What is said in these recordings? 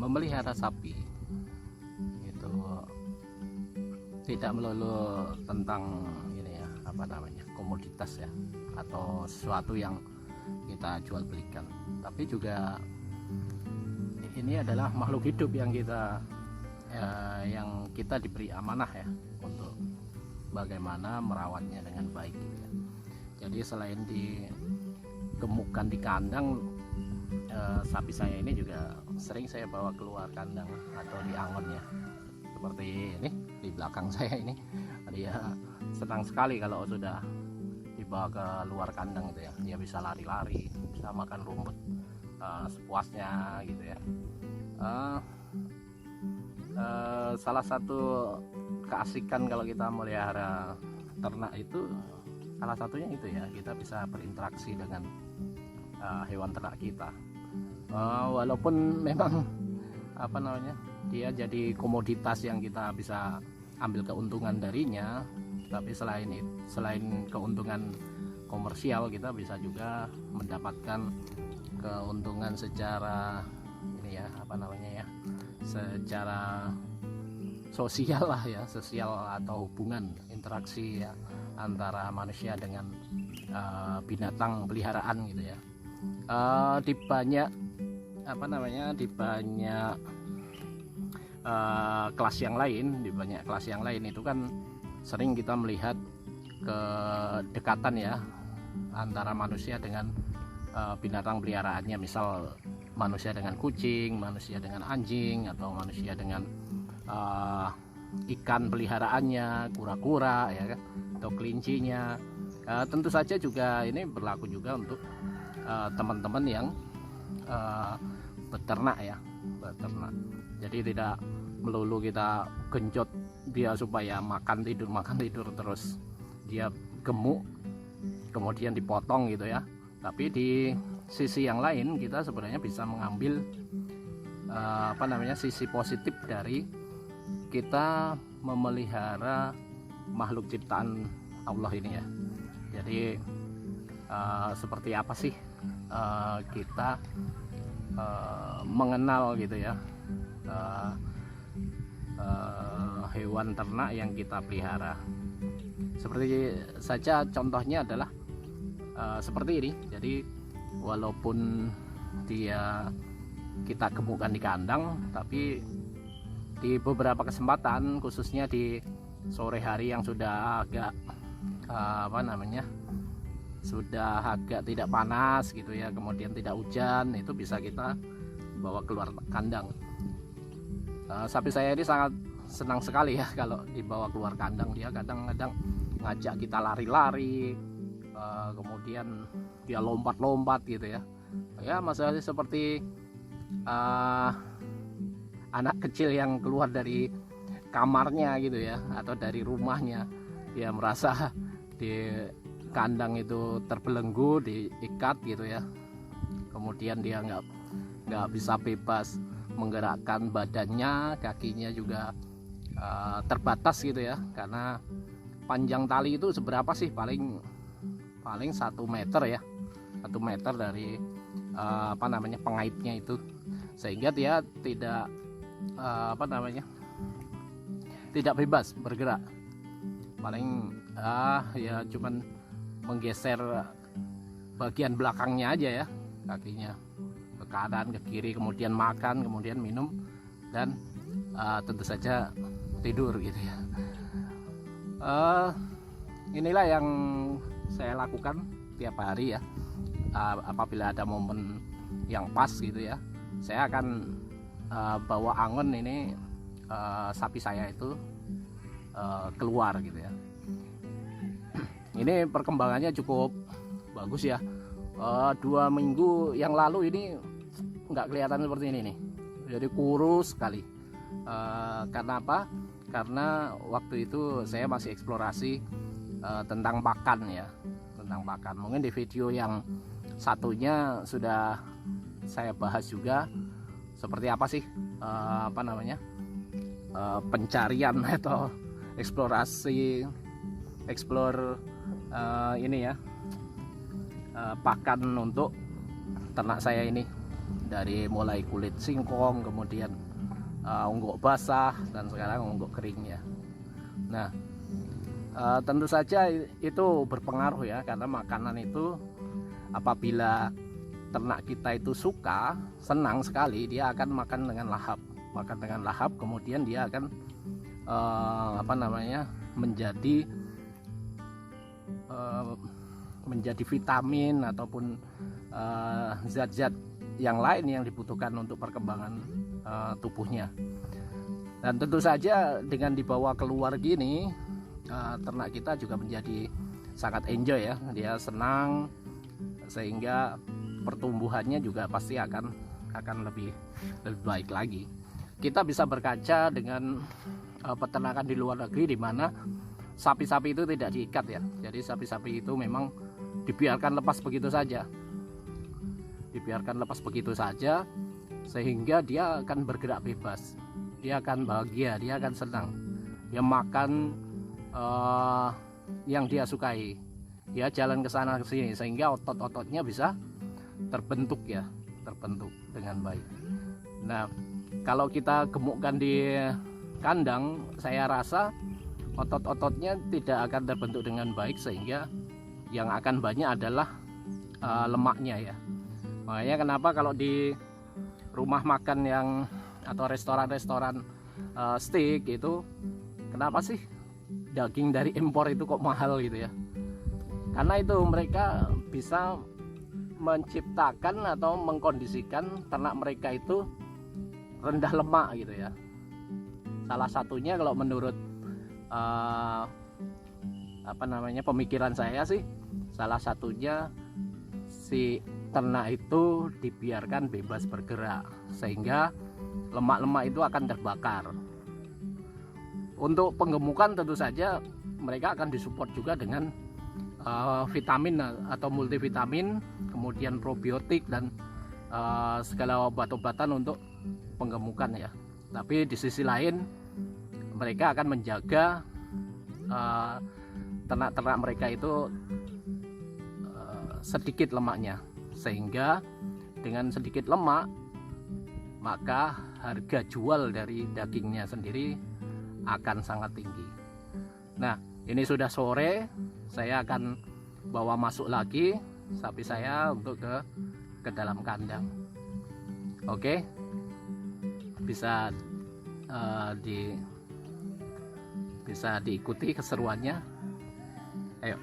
memelihara sapi itu tidak melulu tentang ini ya, apa namanya, komoditas ya, atau sesuatu yang kita jual belikan, tapi juga ini adalah makhluk hidup yang kita diberi amanah ya, untuk bagaimana merawatnya dengan baik gitu ya. Jadi selain digemukkan di kandang, sapi saya ini juga sering saya bawa keluar kandang atau di angon ya, seperti ini di belakang saya ini. Dia senang sekali kalau sudah dibawa ke luar kandang gitu ya. Dia bisa lari-lari, bisa makan rumput sepuasnya gitu ya. Salah satu keasikan kalau kita melihara ternak itu salah satunya itu ya, kita bisa berinteraksi dengan hewan ternak kita. Walaupun memang apa namanya, dia jadi komoditas yang kita bisa ambil keuntungan darinya, tapi selain keuntungan komersial, kita bisa juga mendapatkan keuntungan secara ini ya, apa namanya ya, secara sosial lah ya, sosial atau hubungan interaksi ya, antara manusia dengan binatang peliharaan gitu ya. Di banyak apa namanya, di banyak kelas yang lain itu kan sering kita melihat kedekatan ya antara manusia dengan binatang peliharaannya, misal manusia dengan kucing, manusia dengan anjing, atau manusia dengan ikan peliharaannya, kura-kura ya kan, atau kelincinya. Tentu saja juga ini berlaku juga untuk teman-teman yang beternak ya, beternak. Jadi tidak melulu kita genjot dia supaya makan tidur terus dia gemuk kemudian dipotong gitu ya. Tapi di sisi yang lain kita sebenarnya bisa mengambil apa namanya, sisi positif dari kita memelihara makhluk ciptaan Allah ini ya. Jadi seperti apa sih kita mengenal gitu ya hewan ternak yang kita pelihara. Seperti saja contohnya adalah seperti ini. Jadi walaupun kita gemukkan di kandang, tapi di beberapa kesempatan, khususnya di sore hari yang sudah agak apa namanya, sudah agak tidak panas gitu ya, kemudian tidak hujan, itu bisa kita bawa keluar kandang. Sapi saya ini sangat senang sekali ya kalau dibawa keluar kandang. Dia kadang-kadang ngajak kita lari-lari, kemudian dia lompat-lompat gitu ya. Ya maksudnya seperti anak kecil yang keluar dari kamarnya gitu ya, atau dari rumahnya. Dia merasa di kandang itu terbelenggu, diikat gitu ya. Kemudian dia nggak bisa bebas menggerakkan badannya, kakinya juga terbatas gitu ya, karena panjang tali itu seberapa sih, paling 1 meter ya, 1 meter dari apa namanya, pengaitnya itu, sehingga dia tidak apa namanya, tidak bebas bergerak, paling ya cuman menggeser bagian belakangnya aja ya, kakinya ke kanan ke kiri, kemudian makan, kemudian minum, dan tentu saja tidur gitu ya. Inilah yang saya lakukan tiap hari ya. Apabila ada momen yang pas gitu ya, saya akan bawa angon ini, sapi saya itu keluar gitu ya. Ini perkembangannya cukup bagus ya. 2 minggu yang lalu ini nggak kelihatan seperti ini nih, jadi kurus sekali. Karena apa? Karena waktu itu saya masih eksplorasi tentang pakan ya, tentang pakan. Mungkin di video yang satunya sudah saya bahas juga seperti apa sih apa namanya, pencarian atau explore ini ya, pakan untuk ternak saya ini. dari mulai kulit singkong, kemudian ungguk basah, dan sekarang ungguk kering ya. Nah, tentu saja itu berpengaruh ya, karena makanan itu apabila ternak kita itu suka, senang sekali, dia akan makan dengan lahap, kemudian dia akan menjadi vitamin ataupun zat-zat yang lain yang dibutuhkan untuk perkembangan tubuhnya. Dan tentu saja dengan dibawa keluar gini, ternak kita juga menjadi sangat enjoy ya, dia senang, sehingga pertumbuhannya juga pasti akan lebih baik lagi. Kita bisa berkaca dengan peternakan di luar negeri, di mana sapi-sapi itu tidak diikat ya. Jadi sapi-sapi itu memang dibiarkan lepas begitu saja, sehingga dia akan bergerak bebas, dia akan bahagia, dia akan senang, dia makan yang dia sukai, dia jalan ke sana ke sini, sehingga otot-ototnya bisa terbentuk dengan baik. Nah, kalau kita gemukkan di kandang, saya rasa otot-ototnya tidak akan terbentuk dengan baik, sehingga yang akan banyak adalah lemaknya ya. Makanya kenapa kalau di rumah makan atau restoran-restoran steak itu, kenapa sih daging dari impor itu kok mahal gitu ya? Karena itu mereka bisa menciptakan atau mengkondisikan ternak mereka itu rendah lemak gitu ya. Salah satunya kalau menurut pemikiran saya sih, salah satunya si ternak itu dibiarkan bebas bergerak, sehingga lemak-lemak itu akan terbakar. Untuk penggemukan tentu saja mereka akan disupport juga dengan vitamin atau multivitamin, kemudian probiotik, dan segala obat-obatan untuk penggemukan ya. Tapi di sisi lain mereka akan menjaga ternak-ternak mereka itu sedikit lemaknya, sehingga dengan sedikit lemak maka harga jual dari dagingnya sendiri akan sangat tinggi. Nah, ini sudah sore, saya akan bawa masuk lagi sapi saya untuk ke dalam kandang. Oke, bisa diikuti keseruannya. Ayo.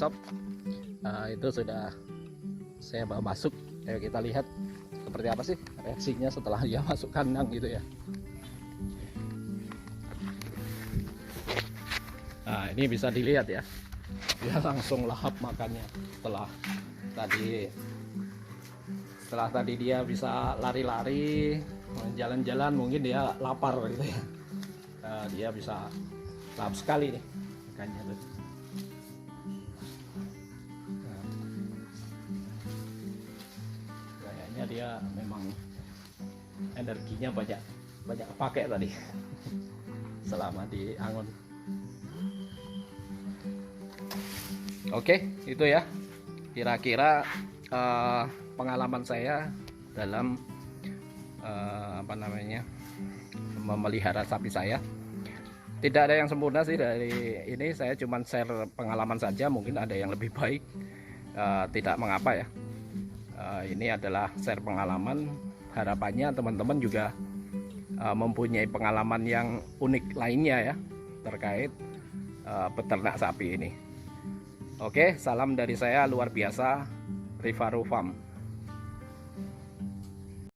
besok itu sudah saya bawa masuk. Ayo kita lihat seperti apa sih reaksinya setelah dia masuk kandang gitu ya. Nah, ini bisa dilihat ya, dia langsung lahap makannya setelah tadi dia bisa lari-lari, jalan-jalan, mungkin dia lapar gitu ya. Nah, dia bisa lahap sekali nih makannya tuh. Nah, kayaknya dia memang energinya banyak pakai tadi selama di Angon. Oke, itu ya kira-kira pengalaman saya dalam memelihara sapi saya. Tidak ada yang sempurna sih dari ini, saya cuma share pengalaman saja, mungkin ada yang lebih baik, tidak mengapa ya. Ini adalah share pengalaman, harapannya teman-teman juga mempunyai pengalaman yang unik lainnya ya terkait peternak sapi ini. Oke, salam dari saya luar biasa, Rivaru Farm.